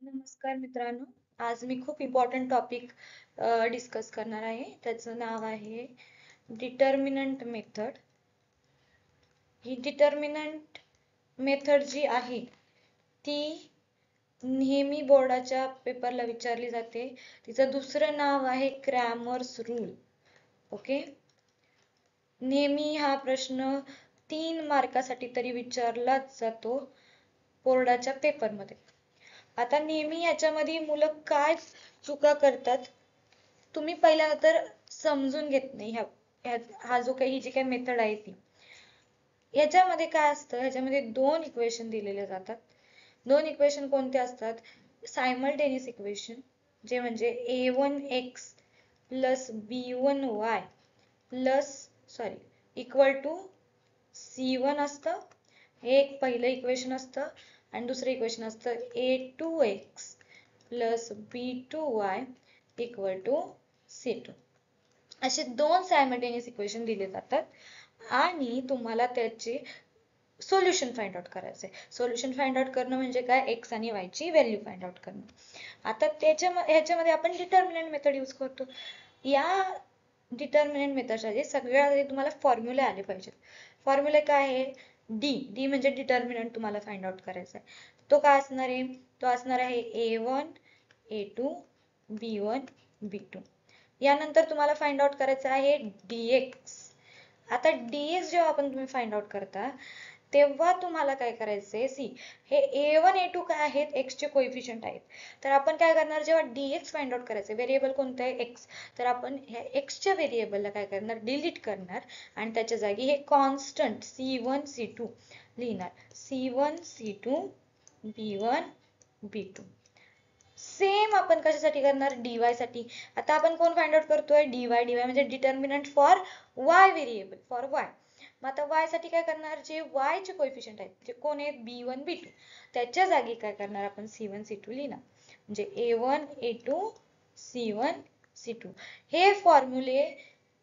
नमस्कार मित्रांनो. आज मी खूप इम्पॉर्टंट टॉपिक डिस्कस करणार आहे. त्याचं नाव आहे डिटर्मिनंट मेथड. ही डिटर्मिनंट मेथड जी आहे ती नेहमी बोर्डाच्या पेपरला विचारली जाते. तिचं दुसरं नाव आहे क्रॅमर्स रूल. ओके. नेहमी हा प्रश्न 3 मार्कासाठी तरी विचारलाच जातो बोर्डाच्या पेपरमध्ये. आता नेहमी याच्यामध्ये मुलं काय चुका करतात तुम्ही पहिल्यांदा तर समजून घेत नाही. हा जो काही जी काही मेथड आहे ती याच्यामध्ये काय असतं, ह्याच्यामध्ये 2 इक्वेशन दिलेले जातात. 2 इक्वेशन कोणते असतात? सायमल्टेनियस इक्वेशन जे म्हणजे a1x plus b1y plus equal to c1 असतं. हे एक पहिलं इक्वेशन असतं आणि दुसरं इक्वेशन असतं a2x plus b2y equal to c2. असे 2 सायमल्टेनियस इक्वेशन दिले जातात आणि तुम्हाला त्याचे सोल्युशन फाइंड आउट करायचे. सोल्युशन फाइंड आउट करणं म्हणजे काय? x आणि y ची व्हॅल्यू फाइंड आउट करणं. आता ह्याच्यामध्ये आपण डिटर्मिनंट मेथड यूज करतो. या डिटर्मिनंट मेथडसाठी सगळ्यात आधी तुम्हाला फॉर्म्युले आले पाहिजेत. फॉर्म्युले काय आहे? डी म्हणजे डिटर्मिनंट तुम्हाला फाइंड आउट करायचा आहे. तो काय असणार आहे? तो असणार आहे a1 a2 b1 b2. यानंतर तुम्हाला फाइंड आउट करायचं आहे dx. आता dx जेव्हा आपण तुम्ही फाइंड आउट करता तेव्हा तुम्हाला काय करायचंय? सी हे a1 a2 काय आहेत? x चे कोएफिशिएंट आहेत. तर आपण काय करणार? जेव्हा dx फाइंड आउट करायचे, व्हेरिएबल कोणतं आहे? x. तर आपण ह्या x च्या व्हेरिएबलला काय करणार? डिलीट करणार आणि त्याच्या जागी हे कॉन्स्टंट c1 c2 लिहिणार. c1 c2 b1 b2. Same आपण कशासाठी करणार? dy साठी. आता आपण कोण फाइंड आउट करतोय? dy म्हणजे determinant for y variable, for y. मग आता y साठी काय करणार? जे y चे कोएफिशिएंट आहेत जे कोण आहेत? b1 b2. त्याच्या जागी काय करणार? आपण c1 c2 लिहिणार. म्हणजे a1 a2 c1 c2. हे फॉर्म्युले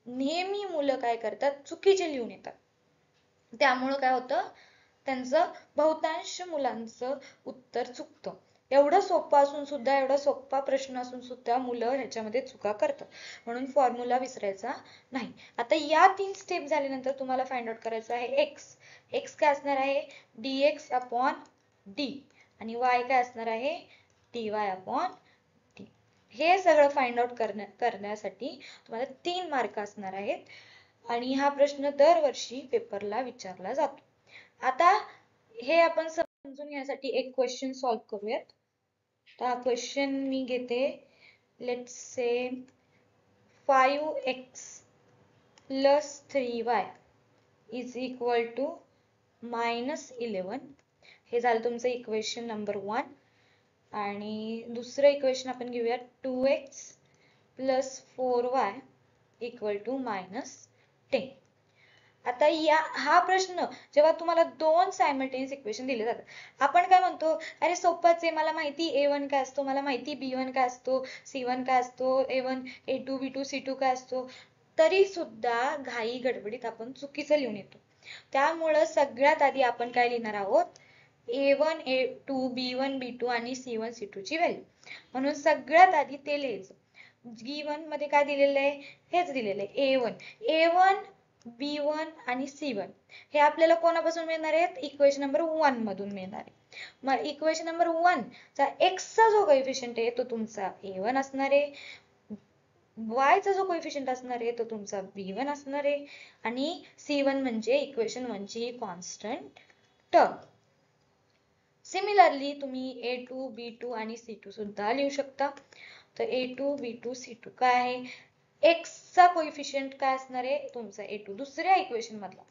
नेहमी मुलं काय करतात? चुकीचे लिहून येतात. त्यामुळे काय होतं? त्यांचं बहुतांश मुलांचं उत्तर चुकतं. एवढं सोपं असून सुद्धा, एवढा सोपा प्रश्न असून सुद्धा मुलं ह्याच्यामध्ये चुका करतात. म्हणून फॉर्म्युला विसरायचा नाही. आता या 3 स्टेप झाल्यानंतर तुम्हाला फाइंड आउट करायचं आहे x. x काय असणार आहे? dx अपॉन d आणि y काय असणार आहे? dy upon d. हे सगळं फाइंड आउट करण्यासाठी तुम्हाला 3 मार्क असणार आहेत आणि हा प्रश्न दरवर्षी पेपरला विचारला जातो. आता हे आपण समजून घेण्यासाठी एक क्वेश्चन सॉल्व्ह करूयात. तर हा क्वेश्चन मी घेते. Let's say 5x plus 3y is equal to -11. हे झालं तुमचं इक्वेशन नंबर 1. आणि दुसरं इक्वेशन आपण घेऊया 2x plus 4y equal to -10. आता हा प्रश्न जेव्हा तुम्हाला 2 सायमल्टेनियस इक्वेशन दिले जातात, आपण काय म्हणतो? अरे सोपंच आहे, मला माहिती a1 काय असतो, मला माहिती b1 काय असतो, c1 काय असतो, a1 a2 b2 c2 काय असतो. तरी सुद्धा घाई गडबडीत आपण चुकीचं लिहून येतो. त्यामुळं सगळ्यात आधी आपण काय लिहिणार आहोत? a1 a2 b1 b2 आणि c1 c2 ची व्हॅल्यू. म्हणून सगळ्यात आधी ते लिहायचं. b1 मध्ये काय दिलेलं आहे? हेच दिलेलं आहे a1 b1 आणि c1 हे आपल्याला कोणापासून मिळणार आहेत? इक्वेशन नंबर 1 मधून मिळणार आहे. मग इक्वेशन नंबर 1 चा x चा जो कोएफिशिएंट आहे तो तुमचा a1 असणार आहे. y चा जो कोएफिशिएंट असणार आहे तो तुमचा b1 असणार आहे आणि c1 म्हणजे इक्वेशन 1 ची कॉन्स्टंट टर्म. सिमिलरली तुम्ही a2 b2 आणि c2 सुद्धा लिहू शकता. तर a2 b2 c2 काय आहे? x चा कोएफिशिएंट काय असणार आहे? तुमचा a2 दुसऱ्या इक्वेशन मधला,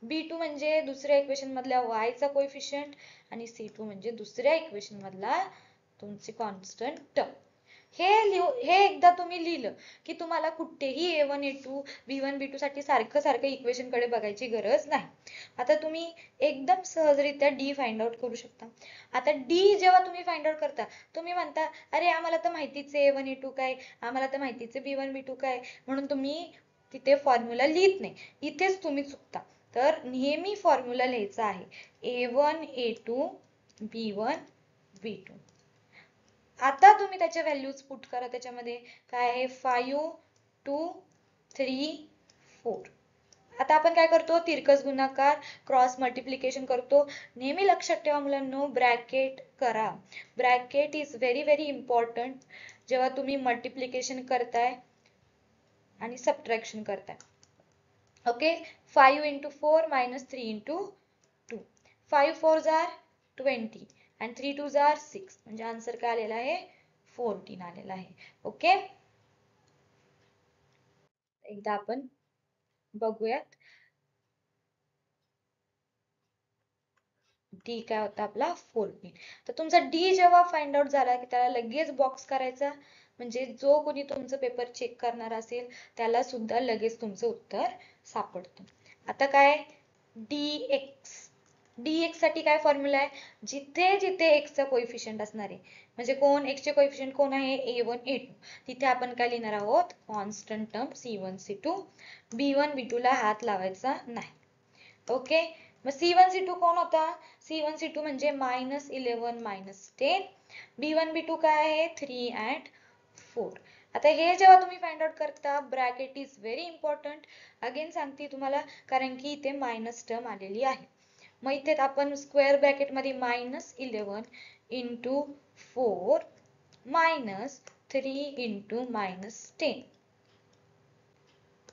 b2 म्हणजे दुसऱ्या इक्वेशन मधल्या y चा कोएफिशिएंट आणि c2 म्हणजे दुसऱ्या इक्वेशन मधला तुमची कॉन्स्टंट टर्म. हे एकदा तुम्ही लिहिलं की तुम्हाला कुठेही a1 a2 b1 b2 साठी सारखं इक्वेशन कडे बघायची गरज नाही. आता तुम्ही एकदम सहजरित्या d फाइंड आउट करू शकता. आता d जेव्हा तुम्ही फाइंड आउट करता, तुम्ही म्हणता अरे आम्हाला तर माहितीच आहे a1 a2 काय, आम्हाला तर माहितीच आहे b1 b2 काय, म्हणून तुम्ही तिथे फॉर्म्युला लिहित नाही. इथेच तुम्ही चुकता. तर नेहमी फॉर्म्युला लिहायचा आहे a1 a2 b1 b2. आता तुम्ही त्याच्या व्हॅल्यूज पुट करा त्याच्यामध्ये. काय आहे 5 2 3 4. आता आपण काय करतो तिरकस गुणाकार क्रॉस मल्टिप्लिकेशन करतो. नेहमी लक्षात ठेवा मुलांनो ब्रॅकेट करा. Bracket is very very important जेव्हा तुम्ही मल्टिप्लिकेशन करताय आणि सबट्रॅक्शन करताय. Okay 5 into 4 minus 3 into 2. 5 4s are 20 and 3 2s are 6. म्हणजे आन्सर काय आलेला आहे 14 आलेला आहे. ओके एकदा आपण बघूयात. डी काय होता आपला 14. तर तुमचा डी जेव्हा फाइंड आउट झाला की त्याला लगेच बॉक्स करायचा. म्हणजे जो कोणी तुमचं पेपर चेक करणार असेल त्याला सुद्धा लगेच तुमचं उत्तर सापडतं. आता काय dx. dx साठी काय फॉर्म्युला आहे जिथे जिथे x चा कोएफिशियंट असणार आहे म्हणजे कोण x चे कोएफिशियंट कोण आहे a1 a2 तिथे आपण काय लिहिणार आहोत constant term c1 c2 b1 b2 ला हात लावायचा नाही. ओके मग c1 c2 कोण होता c1 c2 म्हणजे -11 -10 b1 b2 काय आहे 3 and 4. आता हे जेव्हा तुम्ही फाइंड आउट करता bracket is very important. Again सांगते तुम्हाला कारण की इथे मायनस टर्म आलेली आहे. मग इथे आपण स्क्वेअर ब्रॅकेट मध्ये -11 into 4 -3 into -10.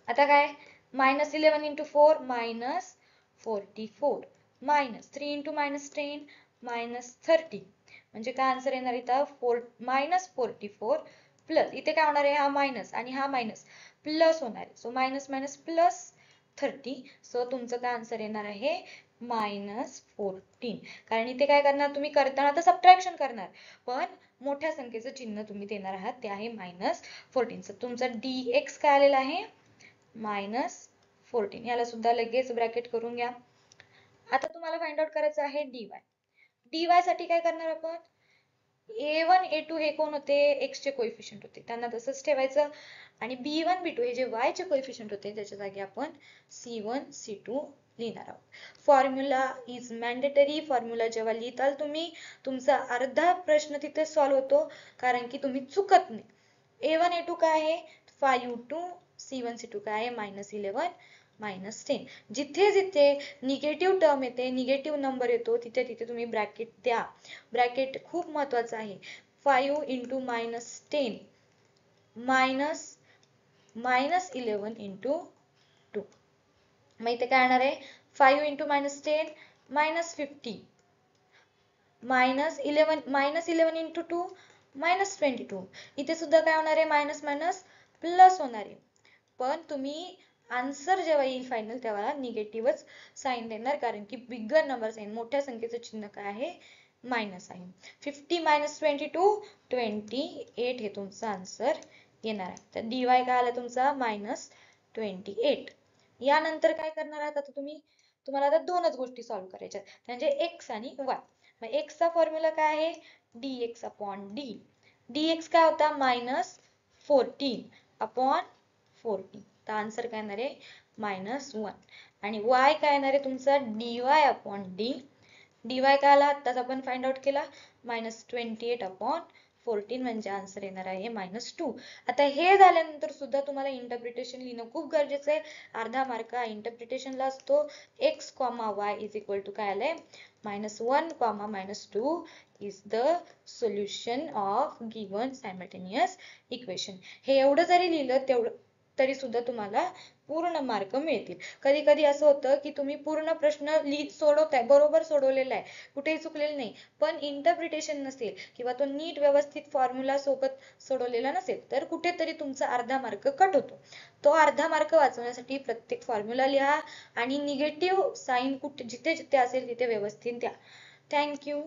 आता काय -11 into 4 -44 -3 into -10 -30. म्हणजे काय आन्सर येणार इथं -44 प्लस इथे काय होणार आहे हा मायनस आणि हा मायनस प्लस होणार आहे. So minus minus plus 30. So तुमचं काय आन्सर येणार आहे -14. कारण इथे काय करणार तुम्ही करताना तर सबट्रॅक्शन करणार पण मोठ्या संख्येचं चिन्ह तुम्ही देणार आहात ते आहे -14. सो तुमचा dx काय आलेला आहे -14. याला सुद्धा लगेच ब्रॅकेट करून घ्या. आता तुम्हाला फाइंड आउट करायचं आहे dy. dy साठी काय करणार आपण a1 a2 हे कोण होते x चे कोएफिशियंट होते त्यांना तसंच ठेवायचं आणि b1 b2 हे जे y चे कोएफिशियंट होते त्याच्या जागी आपण c1 c2 लिहिणार आहोत. Formula is mandatory. फॉर्म्युला जेव्हा लिहिताल तुम्ही तुमचा अर्धा प्रश्न तिथे सॉल्व्ह होतो कारण की तुम्ही चुकत नाही. a1 a2 काय आहे 5 2 c1 c2 काय आहे -11 -10. जिथे जिथे निगेटिव्ह टर्म येते निगेटिव्ह नंबर येतो तिथे तिथे तुम्ही ब्रॅकेट द्या. ब्रॅकेट खूप महत्वाचं आहे. 5 into -10 -11 into 2. मग इथे काय येणार आहे 5 into -10 -50 -11 into 2 -22. इथे सुद्धा काय होणार आहे मायनस मायनस प्लस होणार आहे. पण तुम्ही आन्सर जेव्हा येईल फायनल तेव्हा निगेटिव्हच साइन देणार कारण की बिगर नंबर साइन मोठ्या संख्येचं चिन्ह काय आहे मायनस आहे. 50 -22 28 हे तुमचा आन्सर येणार आहे. तर dy काय आला तुमचा -28. यानंतर काय करणार आहात आता तुम्हाला आता दोनच गोष्टी सॉल्व्ह करायच्या म्हणजे x आणि y. मग x चा फॉर्म्युला काय आहे dx अपॉन d. dx काय होता -14 अपॉन 14. तर आन्सर काय येणार आहे -1 आणि y काय येणार आहे तुमचा dy अपॉन d. dy काय आला आताच आपण फाइंड आउट केला -28 अपॉन 14 म्हणजे आन्सर येणार आहे -2. आता हे झाल्यानंतर सुद्धा तुम्हाला इंटरप्रिटेशन लिहिणं खूप गरजेचं आहे. अर्धा मार्क हा इंटरप्रिटेशनला असतो. x, y is equal to काय आलंय -1, -2 is the solution of given simultaneous equation. हे एवढं जरी लिहिलं तरी सुद्धा तुम्हाला पूर्ण मार्क मिळतील. कधी कधी असं होतं की तुम्ही पूर्ण प्रश्न सोडवताय बरोबर सोडवलेला आहे कुठेही चुकलेलं नाही पण इंटरप्रिटेशन नसेल किंवा तो नीट व्यवस्थित फॉर्म्युला सोबत सोडवलेला नसेल तर कुठेतरी तुमचा अर्धा मार्क कट होतो. तो अर्धा मार्क वाचवण्यासाठी प्रत्येक फॉर्म्युला लिहा आणि निगेटिव्ह साइन जिथे जिथे असेल तिथे व्यवस्थित द्या. थँक्यू.